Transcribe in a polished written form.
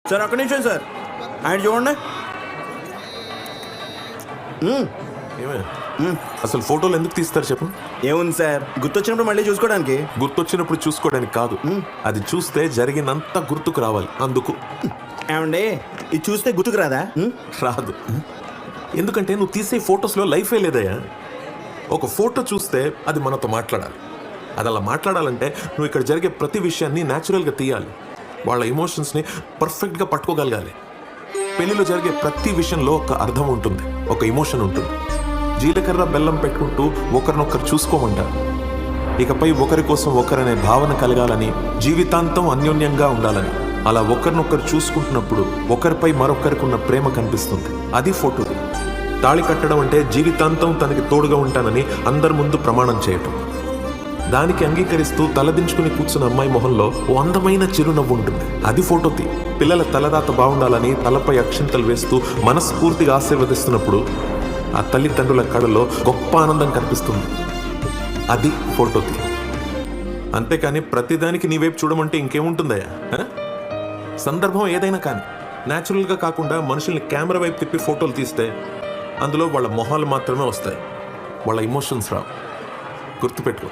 Sir ఒక్క నిమిషం sir, ఆయన చూడండి. ఏమే అసలు ఫోటోలు ఎందుకు తీస్తారు చెప్పు? ఏముంది సార్, గుర్తొచ్చినప్పుడు మళ్ళీ చూసుకోవడానికి. గుర్తొచ్చినప్పుడు చూసుకోవడానికి కాదు, అది చూస్తే జరిగినంత గుర్తుకు రావాలి అందుకు. ఏమండి ఇది చూస్తే గుర్తుకు రాదా? రాదు, ఎందుకంటే నువ్వు తీసే ఫొటోస్లో లైఫే లేదయ్యా. ఒక ఫోటో చూస్తే అది మనతో మాట్లాడాలి. అది అలా మాట్లాడాలంటే నువ్వు ఇక్కడ జరిగే ప్రతి విషయాన్ని న్యాచురల్గా తీయాలి. వాళ్ళ ఎమోషన్స్ని పర్ఫెక్ట్గా పట్టుకోగలగాలి. పెళ్లిలో జరిగే ప్రతి విషయంలో ఒక అర్థం ఉంటుంది, ఒక ఎమోషన్ ఉంటుంది. జీలకర్ర బెల్లం పెట్టుకుంటూ ఒకరినొకరు చూసుకోమంటారు. ఇకపై ఒకరి కోసం ఒకరనే భావన కలగాలని, జీవితాంతం అన్యోన్యంగా ఉండాలని. అలా ఒకరినొకరు చూసుకుంటున్నప్పుడు ఒకరిపై మరొకరికి ఉన్న ప్రేమ కనిపిస్తుంది. అది ఫోటో. తాళి కట్టడం అంటే జీవితాంతం తనకి తోడుగా ఉంటానని అందరి ముందు ప్రమాణం చేయటం. దానికి అంగీకరిస్తూ తలదించుకుని కూర్చున్న అమ్మాయి మొహంలో ఓ అందమైన చిరునవ్వు ఉంటుంది. అది ఫోటోది. పిల్లల తలరాత బాగుండాలని తలపై అక్షింతలు వేస్తూ మనస్ఫూర్తిగా ఆశీర్వదిస్తున్నప్పుడు ఆ తల్లిదండ్రుల కళ్ళలో గొప్ప ఆనందం కనిపిస్తుంది. అది ఫోటోది. అంతేకాని ప్రతిదానికి నీ వైపు చూడమంటే ఇంకేముంటుందయ్యా? సందర్భం ఏదైనా కానీ న్యాచురల్గా కాకుండా మనుషుల్ని కెమెరా వైపు తిప్పి ఫోటోలు తీస్తే అందులో వాళ్ళ మొహాలు మాత్రమే వస్తాయి, వాళ్ళ ఎమోషన్స్ రావు. గుర్తుపెట్టుకో.